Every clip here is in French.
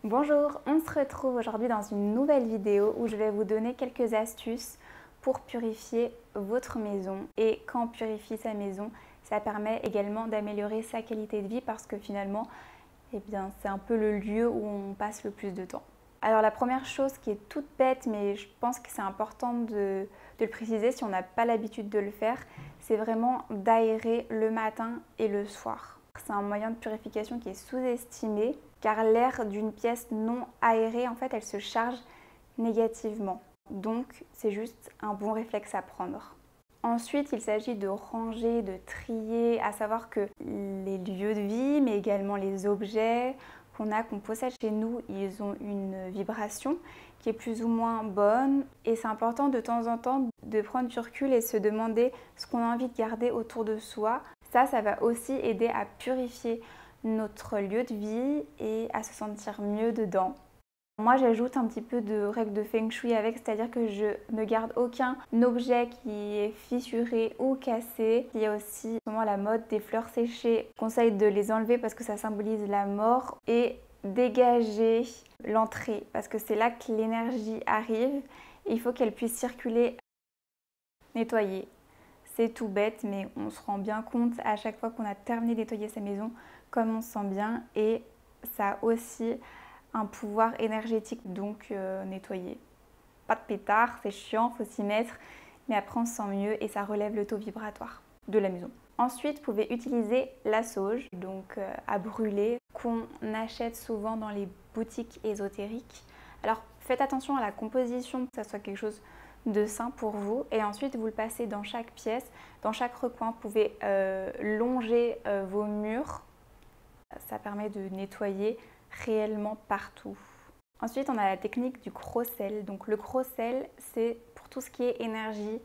Bonjour, on se retrouve aujourd'hui dans une nouvelle vidéo où je vais vous donner quelques astuces pour purifier votre maison. Et quand on purifie sa maison, ça permet également d'améliorer sa qualité de vie parce que finalement, c'est un peu le lieu où on passe le plus de temps. Alors la première chose qui est toute bête, mais je pense que c'est important de le préciser si on n'a pas l'habitude de le faire, c'est vraiment d'aérer le matin et le soir. C'est un moyen de purification qui est sous-estimé car l'air d'une pièce non aérée, en fait, elle se charge négativement. Donc, c'est juste un bon réflexe à prendre. Ensuite, il s'agit de ranger, de trier, à savoir que les lieux de vie, mais également les objets qu'on possède chez nous, ils ont une vibration qui est plus ou moins bonne. Et c'est important de temps en temps de prendre du recul et se demander ce qu'on a envie de garder autour de soi. Ça va aussi aider à purifier notre lieu de vie et à se sentir mieux dedans. Moi, j'ajoute un petit peu de règles de Feng Shui avec, c'est-à-dire que je ne garde aucun objet qui est fissuré ou cassé. Il y a aussi la mode des fleurs séchées. Je conseille de les enlever parce que ça symbolise la mort et dégager l'entrée parce que c'est là que l'énergie arrive et il faut qu'elle puisse circuler. Nettoyer. C'est tout bête, mais on se rend bien compte à chaque fois qu'on a terminé de nettoyer sa maison, comme on se sent bien. Et ça a aussi un pouvoir énergétique, donc nettoyer. Pas de pétard, c'est chiant, faut s'y mettre, mais après on se sent mieux et ça relève le taux vibratoire de la maison. Ensuite, vous pouvez utiliser la sauge, donc à brûler, qu'on achète souvent dans les boutiques ésotériques. Alors faites attention à la composition, que ça soit quelque chose de sain pour vous, et ensuite vous le passez dans chaque pièce, dans chaque recoin. Vous pouvez longer vos murs, ça permet de nettoyer réellement partout. Ensuite, on a la technique du gros-sel. Donc le gros-sel, c'est pour tout ce qui est énergie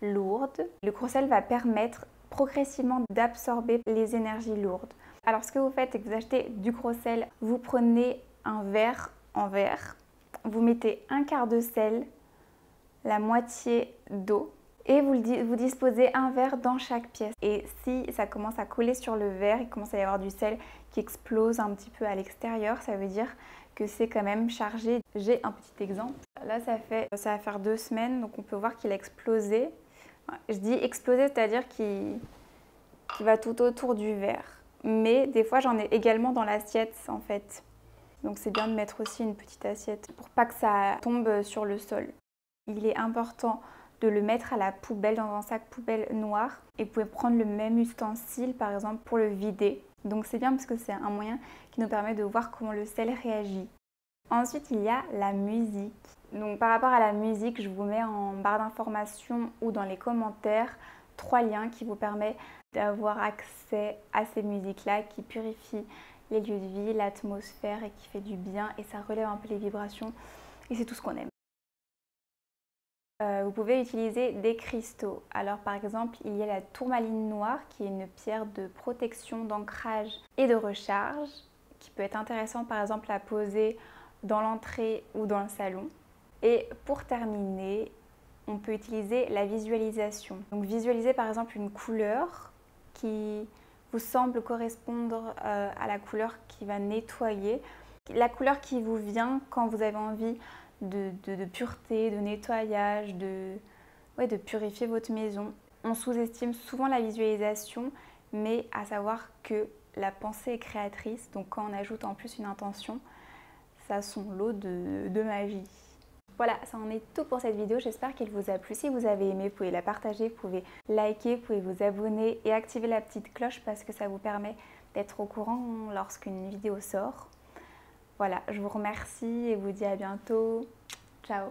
lourde. Le gros-sel va permettre progressivement d'absorber les énergies lourdes. Alors ce que vous faites, c'est que vous achetez du gros-sel, vous prenez un verre en verre, vous mettez un quart de sel, la moitié d'eau et vous disposez un verre dans chaque pièce. Et si ça commence à coller sur le verre, il commence à y avoir du sel qui explose un petit peu à l'extérieur, ça veut dire que c'est quand même chargé. J'ai un petit exemple. Là, ça va faire 2 semaines, donc on peut voir qu'il a explosé. Je dis explosé, c'est-à-dire qu'il va tout autour du verre. Mais des fois, j'en ai également dans l'assiette, en fait. Donc c'est bien de mettre aussi une petite assiette pour pas que ça tombe sur le sol. Il est important de le mettre à la poubelle, dans un sac poubelle noir. Et vous pouvez prendre le même ustensile, par exemple, pour le vider. Donc c'est bien parce que c'est un moyen qui nous permet de voir comment le sel réagit. Ensuite, il y a la musique. Donc par rapport à la musique, je vous mets en barre d'informations ou dans les commentaires 3 liens qui vous permettent d'avoir accès à ces musiques-là qui purifient les lieux de vie, l'atmosphère et qui fait du bien et ça relève un peu les vibrations et c'est tout ce qu'on aime. Vous pouvez utiliser des cristaux. Alors par exemple, il y a la tourmaline noire qui est une pierre de protection, d'ancrage et de recharge qui peut être intéressant par exemple à poser dans l'entrée ou dans le salon. Et pour terminer, on peut utiliser la visualisation. Donc visualiser par exemple une couleur qui vous semble correspondre à la couleur qui va nettoyer. La couleur qui vous vient quand vous avez envie de pureté, de nettoyage, de purifier votre maison. On sous-estime souvent la visualisation, mais à savoir que la pensée est créatrice, donc quand on ajoute en plus une intention, ça a son lot de magie. Voilà, ça en est tout pour cette vidéo, j'espère qu'elle vous a plu. Si vous avez aimé, vous pouvez la partager, vous pouvez liker, vous pouvez vous abonner et activer la petite cloche parce que ça vous permet d'être au courant lorsqu'une vidéo sort. Voilà, je vous remercie et vous dis à bientôt. Ciao!